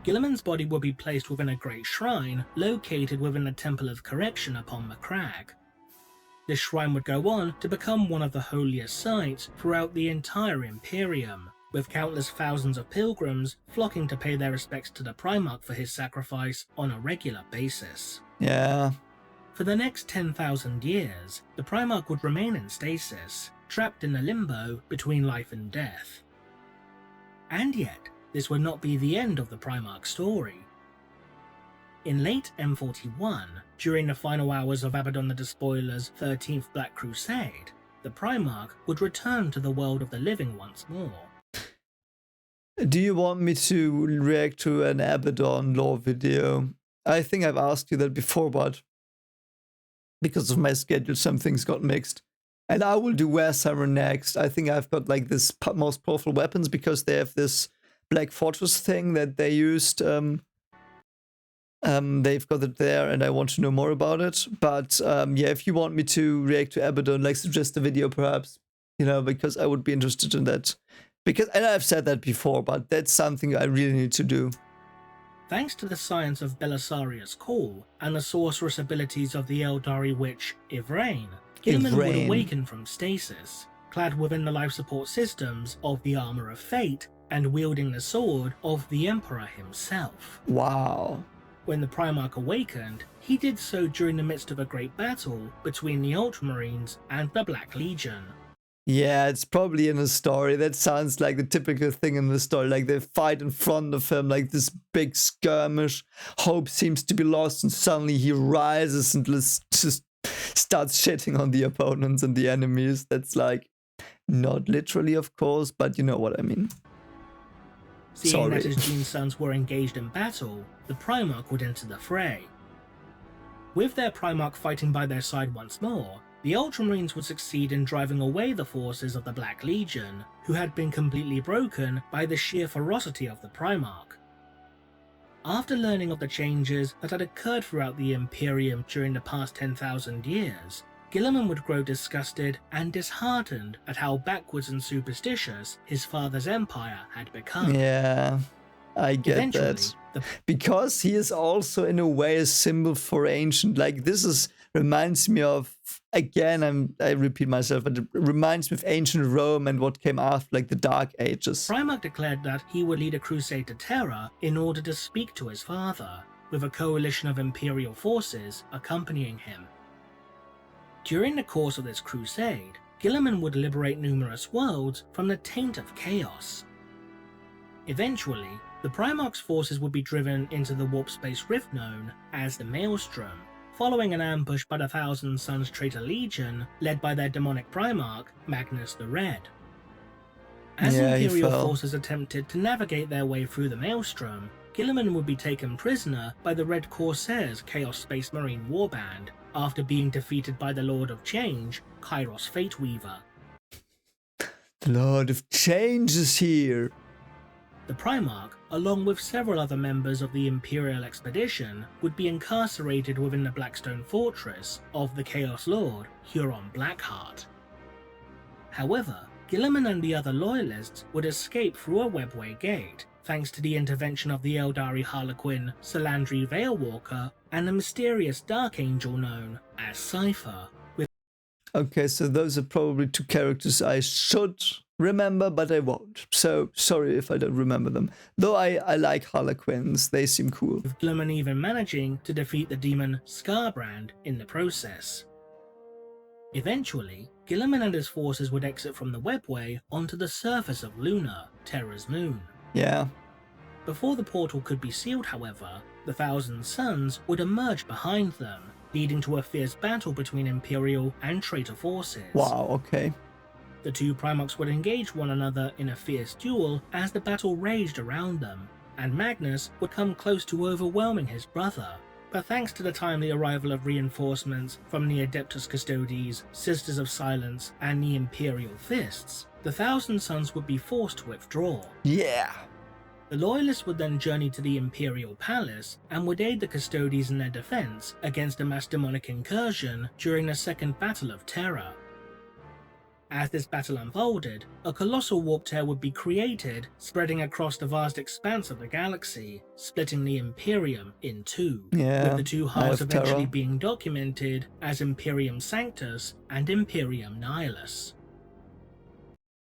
Guilliman's body would be placed within a great shrine located within the Temple of Correction upon Macragge. This shrine would go on to become one of the holiest sites throughout the entire Imperium, with countless thousands of pilgrims flocking to pay their respects to the Primarch for his sacrifice on a regular basis. Yeah. For the next 10,000 years, the Primarch would remain in stasis, trapped in a limbo between life and death. And yet, this would not be the end of the Primarch story. In late M41, during the final hours of Abaddon the Despoiler's 13th Black Crusade, the Primarch would return to the world of the living once more. Do you want me to react to an Abaddon lore video? I think I've asked you that before, but because of my schedule, some things got mixed. And I will do Warhammer next. I think I've got this most powerful weapons because they have this Black Fortress thing that they used. They've got it there, and I want to know more about it. But yeah, if you want me to react to Abaddon, suggest a video perhaps, because I would be interested in that. And I've said that before, but that's something I really need to do. Thanks to the science of Belisarius Call and the sorceress abilities of the Eldari witch Ivrain, Guilliman would awaken from stasis, clad within the life support systems of the Armour of Fate and wielding the sword of the Emperor himself. Wow. When the Primarch awakened, he did so during the midst of a great battle between the Ultramarines and the Black Legion. Yeah, it's probably in a story. That sounds like the typical thing in the story. They fight in front of him, this big skirmish. Hope seems to be lost, and suddenly he rises and just starts shitting on the opponents and the enemies. That's not literally, of course, but you know what I mean. Seeing that his Gene Sons were engaged in battle, the Primarch would enter the fray. With their Primarch fighting by their side once more, the Ultramarines would succeed in driving away the forces of the Black Legion, who had been completely broken by the sheer ferocity of the Primarch. After learning of the changes that had occurred throughout the Imperium during the past 10,000 years, Guilliman would grow disgusted and disheartened at how backwards and superstitious his father's empire had become. Yeah, I get Eventually, that. Because he is also in a way a symbol for ancient, like this reminds me of, again, I repeat myself, but it reminds me of ancient Rome and what came after, like the Dark Ages. Primarch declared that he would lead a crusade to Terra in order to speak to his father, with a coalition of Imperial forces accompanying him. During the course of this crusade, Guilliman would liberate numerous worlds from the taint of chaos. Eventually, the Primarch's forces would be driven into the warp space rift known as the Maelstrom, following an ambush by the Thousand Sons traitor legion led by their demonic Primarch, Magnus the Red. As Imperial forces attempted to navigate their way through the Maelstrom, Guilliman would be taken prisoner by the Red Corsairs Chaos Space Marine warband after being defeated by the Lord of Change, Kairos Fateweaver. The Lord of Change is here! The Primarch, along with several other members of the Imperial expedition, would be incarcerated within the Blackstone Fortress of the Chaos Lord, Huron Blackheart. However, Guilliman and the other loyalists would escape through a webway gate, thanks to the intervention of the Eldari Harlequin Salandri Veilwalker and the mysterious Dark Angel known as Cypher. Okay, so those are probably two characters I should remember, but I won't. So sorry if I don't remember them. Though I like Harlequins, they seem cool. With Guilliman even managing to defeat the demon Scarbrand in the process. Eventually, Guilliman and his forces would exit from the webway onto the surface of Luna, Terra's moon. Yeah. Before the portal could be sealed, however, the Thousand Sons would emerge behind them, leading to a fierce battle between Imperial and traitor forces. Wow, okay. The two Primarchs would engage one another in a fierce duel as the battle raged around them, and Magnus would come close to overwhelming his brother. But thanks to the timely arrival of reinforcements from the Adeptus Custodes, Sisters of Silence, and the Imperial Fists, the Thousand Sons would be forced to withdraw. Yeah. The Loyalists would then journey to the Imperial Palace and would aid the Custodes in their defense against a mass demonic incursion during the Second Battle of Terra. As this battle unfolded, a colossal warp tear would be created, spreading across the vast expanse of the galaxy, splitting the Imperium in two, with the two halves eventually being documented as Imperium Sanctus and Imperium Nihilus.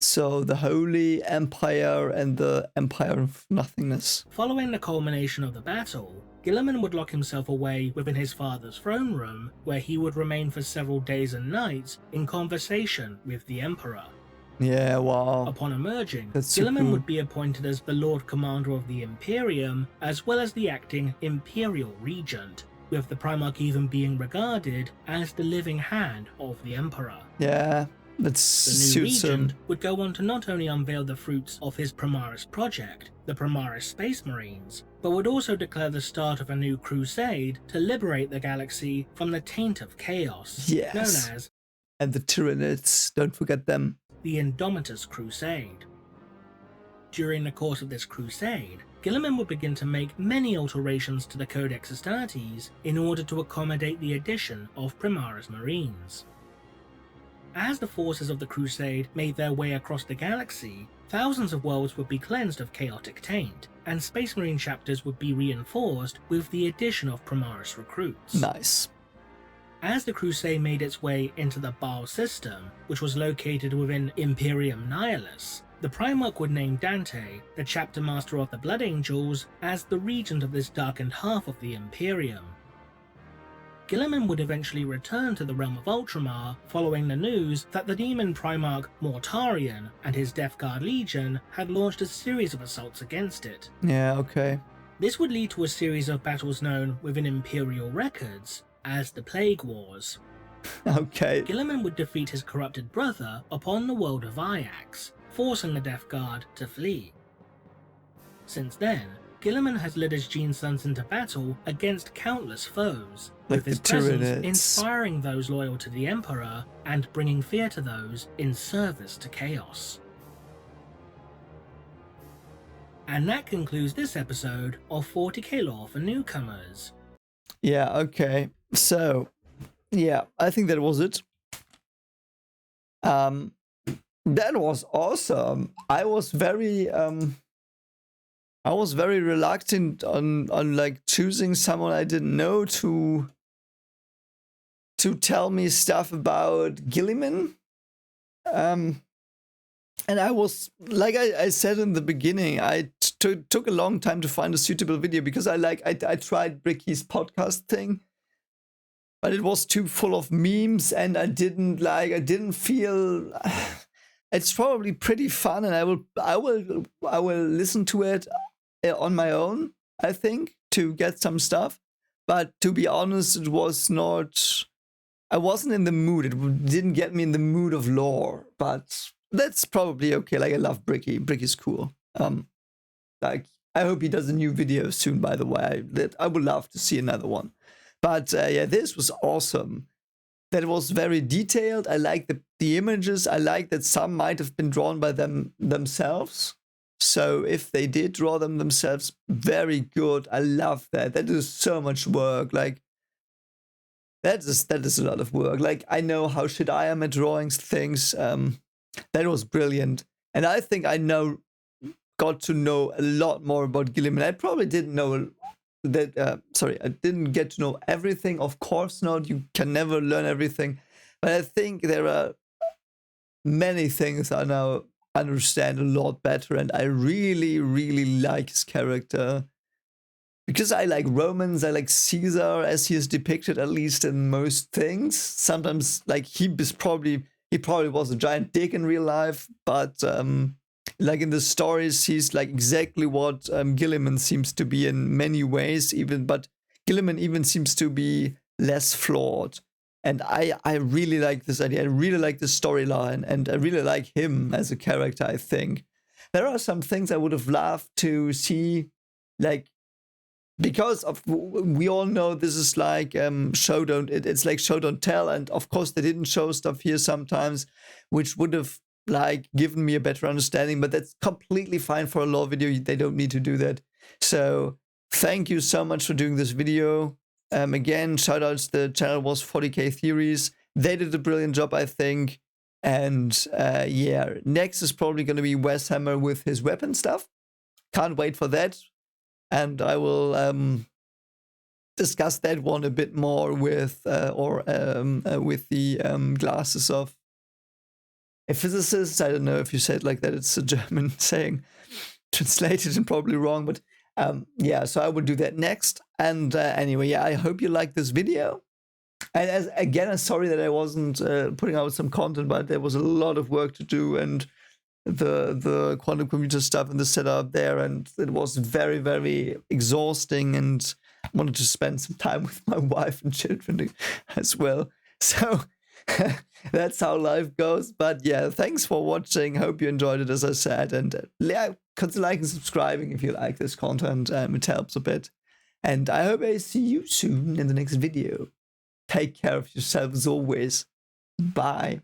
So the Holy Empire and the Empire of Nothingness. Following the culmination of the battle, Guilliman would lock himself away within his father's throne room, where he would remain for several days and nights in conversation with the Emperor. Yeah, wow. Upon emerging, Guilliman Guilliman would be appointed as the Lord Commander of the Imperium, as well as the acting Imperial Regent, with the Primarch even being regarded as the living hand of the Emperor. Yeah. The new regent would go on to not only unveil the fruits of his Primaris project, the Primaris Space Marines, but would also declare the start of a new crusade to liberate the galaxy from the taint of chaos, known as, and the Tyranids, don't forget them, the Indomitus Crusade. During the course of this crusade, Guilliman would begin to make many alterations to the Codex Astartes in order to accommodate the addition of Primaris Marines. As the forces of the Crusade made their way across the galaxy, thousands of worlds would be cleansed of chaotic taint, and Space Marine chapters would be reinforced with the addition of Primaris recruits. Nice. As the Crusade made its way into the Baal system, which was located within Imperium Nihilus, the Primarch would name Dante, the chapter master of the Blood Angels, as the regent of this darkened half of the Imperium. Guilliman would eventually return to the realm of Ultramar following the news that the demon Primarch Mortarion and his Death Guard Legion had launched a series of assaults against it. Yeah, okay. This would lead to a series of battles known within Imperial records as the Plague Wars. Okay. Guilliman would defeat his corrupted brother upon the world of Iax, forcing the Death Guard to flee. Since then, Guilliman has led his Gene Sons into battle against countless foes, with his presence inspiring those loyal to the Emperor and bringing fear to those in service to chaos. And that concludes this episode of 40k Lore for Newcomers. Yeah, okay. So, yeah, I think that was it. Um, that was awesome. I was very reluctant on like choosing someone I didn't know to tell me stuff about Guilliman. And I was, like I said in the beginning, I took a long time to find a suitable video because I tried Bricky's podcast thing, but it was too full of memes, and I didn't feel. It's probably pretty fun, and I will listen to it on my own, I think, to get some stuff. But to be honest, it was not. I wasn't in the mood. It didn't get me in the mood of lore, but that's probably okay. Like, I love Bricky. Bricky's cool. Like, I hope he does a new video soon, by the way. I would love to see another one. But yeah, this was awesome. That was very detailed. I like the images. I like that some might have been drawn by themselves. So if they did draw them themselves, very good. I love that. That is so much work. Like, that is a lot of work. Like, I know how shit I am at drawing things. That was brilliant. And I think I got to know a lot more about Guilliman. I probably didn't know that, I didn't get to know everything. Of course not. You can never learn everything. But I think there are many things I now understand a lot better. And I really, really like his character. Because I like Romans, I like Caesar as he is depicted, at least in most things. Sometimes, like, he probably was a giant dick in real life, but like in the stories, he's like exactly what Guilliman seems to be in many ways. But Guilliman even seems to be less flawed, and I really like this idea. I really like the storyline, and I really like him as a character. I think there are some things I would have loved to see, like. Because we all know this is like show don't, it's like show don't tell, and of course they didn't show stuff here sometimes, which would have like given me a better understanding. But that's completely fine for a lore video. They don't need to do that. So thank you so much for doing this video. Again, shout outs. The channel was 40k Theories. They did a brilliant job, I think. And yeah, next is probably going to be Warhammer with his weapon stuff. Can't wait for that. And I will discuss that one a bit more with the glasses of a physicist. I don't know if you say it like that. It's a German saying, translated and probably wrong. But yeah, so I will do that next. And anyway, yeah, I hope you like this video. And again, I'm sorry that I wasn't putting out some content, but there was a lot of work to do, and the quantum computer stuff and the setup there, and it was very, very exhausting, and I wanted to spend some time with my wife and children as well. So that's how life goes. But yeah, thanks for watching. Hope you enjoyed it, as I said, and consider liking and subscribing if you like this content. It helps a bit, and I hope I see you soon in the next video. Take care of yourself as always. Bye.